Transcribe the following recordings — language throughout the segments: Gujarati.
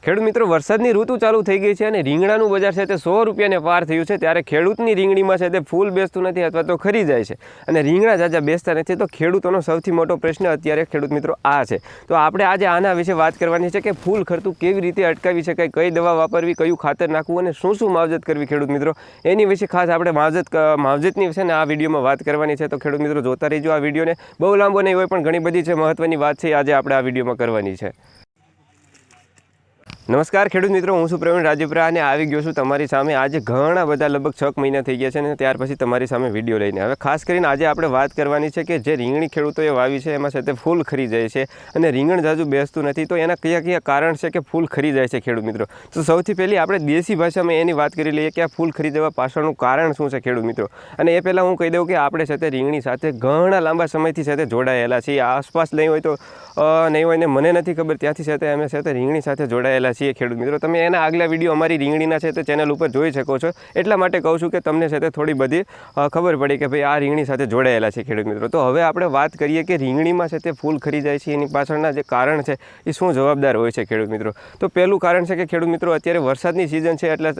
ખેડૂત મિત્રો, વરસાદની ઋતુ ચાલુ થઈ ગઈ છે અને રીંગણાનું બજાર છે તે 100 રૂપિયાને પાર થયું છે. ત્યારે ખેડૂતની રીંગણીમાં છે તે ફૂલ બેસતું નથી અથવા તો ખરી જાય છે અને રીંગણા જાજા બેસતા નથી. તો ખેડૂતોનો સૌથી મોટો પ્રશ્ન અત્યારે ખેડૂત મિત્રો આ છે. તો આપણે આજે આના વિશે વાત કરવાની છે કે ફૂલ ખરતું કેવી રીતે અટકાવી શકાય, કઈ દવા વાપરવી, કયું ખાતર નાખવું અને શું શું માવજત કરવી ખેડૂત મિત્રો, એની વિશે ખાસ આપણે માવજતની વિશે ને આ વિડીયોમાં વાત કરવાની છે. તો ખેડૂત મિત્રો જોતા રહીજો આ વિડીયોને. બહુ લાંબો નહીં હોય પણ ઘણી બધી છે મહત્વની વાત છે આજે આપણે આ વિડીયોમાં કરવાની છે. નમસ્કાર ખેડૂત મિત્રો, હું છું પ્રવીણ રાજપરા અને આવી ગયો છું તમારી સામે. આજે ઘણા બધા લગભગ 6 મહિના થઈ ગયા છે અને ત્યાર પછી તમારી સામે વિડીયો લઈને હવે ખાસ કરીને આજે આપણે વાત કરવાની છે કે જે રીંગણી ખેડૂતોએ વાવી છે એમાં છે તે ફૂલ ખરી જાય છે અને રીંગણ જાજુ બેસતું નથી. તો એના કયા કયા કારણ છે કે ફૂલ ખરી જાય છે ખેડૂત મિત્રો? તો સૌથી પહેલી આપણે દેશી ભાષામાં એની વાત કરી લઈએ કે આ ફૂલ ખરી જવા પાછળનું કારણ શું છે ખેડૂત મિત્રો. અને એ પહેલાં હું કહી દઉં કે આપણે છે તે રીંગણી સાથે ઘણા લાંબા સમયથી છે તે જોડાયેલા છીએ. આસપાસ નહીં હોય તો નહીં હોય ને મને નથી ખબર, ત્યાંથી છે તે અમે છે તે રીંગણી સાથે જોડાયેલા છીએ ખેડૂત મિત્રો. તમે એના આગલા વિડીયો અમારી રીંગણીના છે તે ચેનલ ઉપર જોઈ શકો છો. એટલા માટે કહું છું કે તમને છે તે થોડી બધી ખબર પડી કે ભાઈ આ રીંગણી સાથે જોડાયેલા છે ખેડૂત મિત્રો. તો હવે આપણે વાત કરીએ કે રીંગણીમાં છે તે ફૂલ ખરી જાય છે એની પાછળના જે કારણ છે એ શું જવાબદાર હોય છે ખેડૂત મિત્રો. તો પહેલું કારણ છે કે ખેડૂત મિત્રો અત્યારે વરસાદની સિઝન છે એટલે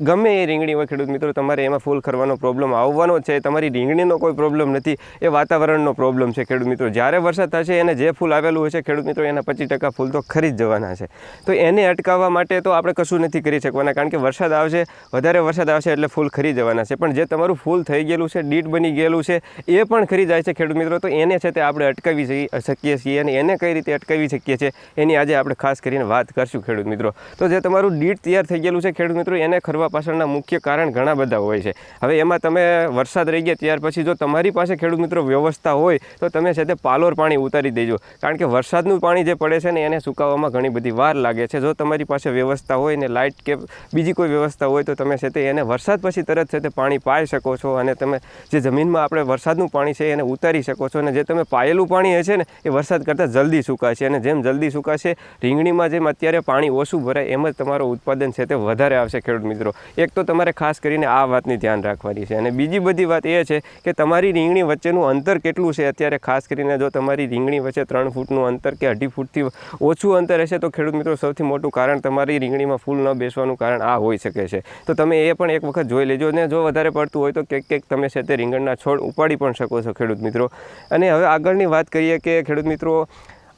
ગમે એ રીંગણી હોય ખેડૂત મિત્રો તમારે એમાં ફૂલ ખરવાનો પ્રોબ્લેમ આવવાનો છે. તમારી રીંગણીનો કોઈ પ્રોબ્લેમ નથી, એ વાતાવરણનો પ્રોબ્લેમ છે ખેડૂત મિત્રો. જ્યારે વરસાદ થશે એને જે ફૂલ આવેલું હોય છે ખેડૂત મિત્રો એના 25% ફૂલ તો ખરી જ જવાના છે. તો એને અટકાવવા માટે તો આપણે કશું નથી કરી શકવાના, કારણ કે વરસાદ આવશે, વધારે વરસાદ આવશે એટલે ફૂલ ખરી જવાના છે. પણ જે તમારું ફૂલ થઈ ગયેલું છે, ડીટ બની ગયેલું છે, એ પણ ખરી જાય છે ખેડૂત મિત્રો. તો એને છે તે આપણે અટકાવી શકીએ છીએ અને એને કઈ રીતે અટકાવી શકીએ છીએ એની આજે આપણે ખાસ કરીને વાત કરશું ખેડૂત મિત્રો. તો જે તમારું ડીટ તૈયાર થઈ ગયેલું છે ખેડૂત મિત્રો એને ખરવા પાછળના મુખ્ય કારણ ઘણા બધા હોય છે. હવે એમાં તમે વરસાદ રહી ગયા ત્યાર પછી જો તમારી પાસે ખેડૂત મિત્રો વ્યવસ્થા હોય તો તમે છે તે પાલોર પાણી ઉતારી દેજો, કારણ કે વરસાદનું પાણી જે પડે છે ને એને સુકાવવામાં ઘણી બધી વાર લાગે છે. જો તમારી પાસે વ્યવસ્થા હોય ને લાઇટ કે બીજી કોઈ વ્યવસ્થા હોય તો તમે છે તે એને વરસાદ પછી તરત છે તે પાણી પાઈ શકો છો અને તમે જે જમીનમાં આપણે વરસાદનું પાણી છે એને ઉતારી શકો છો. અને જે તમે પાયેલું પાણી છે ને એ વરસાદ કરતાં જલ્દી સુકાશે અને જેમ જલ્દી સુકાશે રીંગણીમાં જેમ અત્યારે પાણી ઓછું ભરાય એમ જ તમારું ઉત્પાદન છે તે વધારે આવશે ખેડૂત મિત્રો. એક તો તમારે ખાસ કરીને આ વાતની ધ્યાન રાખવાની છે. અને બીજી બધી વાત એ છે કે તમારી રીંગણી વચ્ચેનું અંતર કેટલું છે અત્યારે. ખાસ કરીને જો તમારી રીંગણી વચ્ચે 3 ફૂટનું અંતર કે 2.5 ફૂટથી ઓછું અંતર હશે તો ખેડૂત મિત્રો સૌથી મોટું કારણ તમારી રીંગણીમાં ફૂલ ન બેસવાનું કારણ આ હોઈ શકે છે. તો તમે એ પણ એક વખત જોઈ લેજો અને જો વધારે પડતું હોય તો ક્યાંક તમે છે તે રીંગણના છોડ ઉપાડી પણ શકો છો ખેડૂત મિત્રો. અને હવે આગળની વાત કરીએ કે ખેડૂત મિત્રો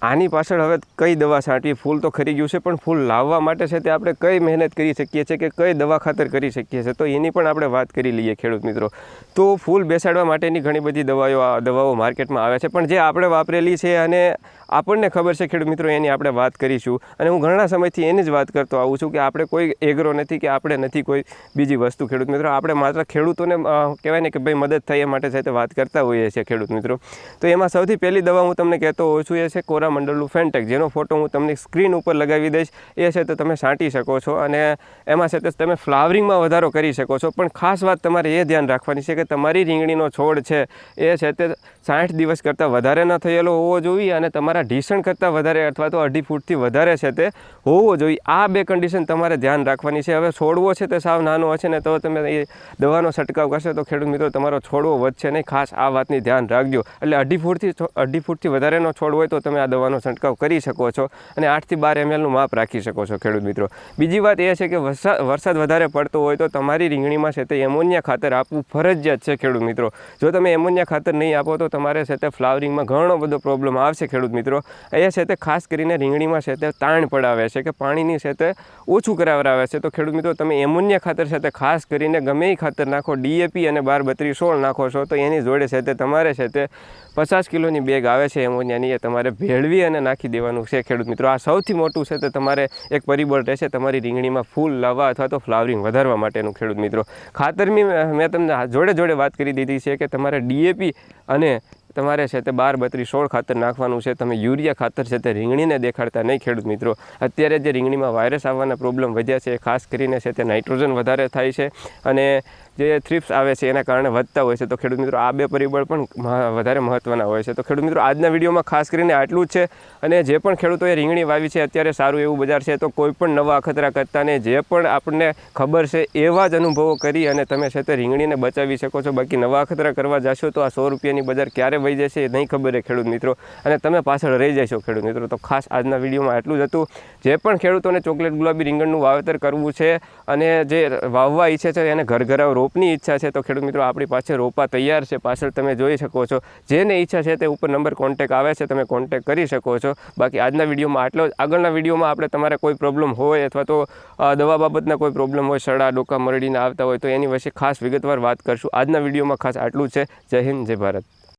આની પાછળ હવે કઈ દવા છાંટવી. ફૂલ તો ખરી ગયું છે પણ ફૂલ લાવવા માટે છે તે આપણે કઈ મહેનત કરી શકીએ છીએ કે કઈ દવા ખાતર કરી શકીએ છીએ, તો એની પણ આપણે વાત કરી લઈએ ખેડૂત મિત્રો. તો ફૂલ બેસાડવા માટેની ઘણી બધી દવાઓ માર્કેટમાં આવે છે, પણ જે આપણે વાપરેલી છે અને આપણને ખબર છે ખેડૂત મિત્રો એની આપણે વાત કરીશું. અને હું ઘણા સમયથી એની જ વાત કરતો આવું છું કે આપણે કોઈ એગ્રો નથી કે આપણે નથી કોઈ બીજી વસ્તુ ખેડૂત મિત્રો. આપણે માત્ર ખેડૂતોને કહેવાય ને કે ભાઈ મદદ થાય એ માટે છે તે વાત કરતા હોઈએ છીએ ખેડૂત મિત્રો. તો એમાં સૌથી પહેલી દવા હું તમને કહેતો હોઉં છું એ છે કોરામંડલનું ફેન્ટેક, જેનો ફોટો હું તમને સ્ક્રીન ઉપર લગાવી દઈશ. એ છે તો તમે છાંટી શકો છો અને એમાં છે તે તમે ફ્લાવરિંગમાં વધારો કરી શકો છો. પણ ખાસ વાત તમારે એ ધ્યાન રાખવાની છે કે તમારી રીંગણીનો છોડ છે એ છે તે 60 દિવસ કરતાં વધારે ન થયેલો હોવો જોઈએ અને તમારા ઢીસણ કરતાં વધારે અથવા તો 2.5 ફૂટથી વધારે છે તે હોવો જોઈએ. આ બે કન્ડિશન તમારે ધ્યાન રાખવાની છે. હવે છોડવો છે તે સાવ નાનો હશે ને તો તમે એ દવાનો છંટકાવ કરશો તો ખેડૂત મિત્રો તમારો છોડવો વધશે નહીં. ખાસ આ વાતની ધ્યાન રાખજો. એટલે 2.5 ફૂટથી વધારેનો છોડ હોય તો તમે આ દવાનો છંટકાવ કરી શકો છો અને 8 થી 12 mlનું માપ રાખી શકો છો ખેડૂત મિત્રો. બીજી વાત એ છે કે વરસાદ વધારે પડતો હોય તો તમારી રીંગણીમાં છે તે એમોનિયા ખાતર આપવું ફરજિયાત છે ખેડૂત મિત્રો. જો તમે એમોનિયા ખાતર નહીં આપો તો તમારે છે તે ફ્લાવરિંગમાં ઘણો બધો પ્રોબ્લેમ આવશે ખેડૂત મિત્રો. એ છે તે ખાસ કરીને રીંગણીમાં છે તે તાણ પડાવે છે કે પાણીની છે તે ઓછું કરાવરાવે છે. તો ખેડૂત મિત્રો તમે એમોનિયા ખાતર છે તે ખાસ કરીને ગમે એ ખાતર નાખો, DAP અને 12-32-16 નાખો છો તો એની જોડે છે તે તમારે છે તે 50 કિલોની બેગ આવે છે એમોનિયાની, એ તમારે ભેળવી અને નાખી દેવાનું છે ખેડૂત મિત્રો. આ સૌથી મોટું છે તે તમારે એક પરિબળ રહેશે તમારી રીંગણીમાં ફૂલ લાવવા અથવા તો ફ્લાવરિંગ વધારવા માટેનું ખેડૂત મિત્રો. ખાતરની મેં તમને જોડે વાત કરી દીધી છે કે તમારે DAP અને તમારે છે તે 12-32-16 ખાતર નાખવાનું છે. તમે યુરિયા ખાતર છે તે રીંગણીને દેખાડતા નહીં ખેડૂત મિત્રો. અત્યારે જે રીંગણીમાં વાયરસ આવવાના પ્રોબ્લેમ વધ્યા છે ખાસ કરીને છે તે નાઇટ્રોજન વધારે થાય છે અને જે થ્રિપ્સ આવે છે એના કારણે વધતા હોય છે. તો ખેડૂત મિત્રો આ બે પરિબળ પણ વધારે મહત્ત્વના હોય છે. તો ખેડૂત મિત્રો આજના વિડીયોમાં ખાસ કરીને આટલું જ છે. અને જે પણ ખેડૂતોએ રીંગણી વાવી છે અત્યારે સારું એવું બજાર છે તો કોઈ પણ નવા અખતરા કરતા ને જે પણ આપણને ખબર છે એવા જ અનુભવો કરી અને તમે છે તે રીંગણીને બચાવી શકો છો. બાકી નવા અખતરા કરવા જશો તો આ 100 રૂપિયાની બજાર ક્યારે વહી જશે એ નહીં ખબર છે ખેડૂત મિત્રો, અને તમે પાછળ રહી જશો ખેડૂત મિત્રો. તો ખાસ આજના વિડીયોમાં આટલું જ હતું. જે પણ ખેડૂતોને ચોકલેટ ગુલાબી રીંગણનું વાવેતર કરવું છે અને જે વાવવા ઈચ્છે છે એને ઘરઘરાવ રોપની ઈચ્છા છે, તો ખેડૂત મિત્રો આપણી પાસે રોપા તૈયાર છે, પાછળ તમે જોઈ શકો છો. જેને ઈચ્છા છે તે ઉપર નંબર કોન્ટેક આવે છે, તમે કોન્ટેક કરી શકો છો. બાકી આજના વિડીયોમાં આટલો જ. આગળના વિડીયોમાં આપણે તમારે કોઈ પ્રોબ્લેમ હોય અથવા તો દવા બાબતના કોઈ પ્રોબ્લેમ હોય, સડા ડોકા મરડીને આવતા હોય તો એની વિશે ખાસ વિગતવાર વાત કરશું. આજના વિડીયોમાં ખાસ આટલું છે. જય હિન્દ, જય ભારત.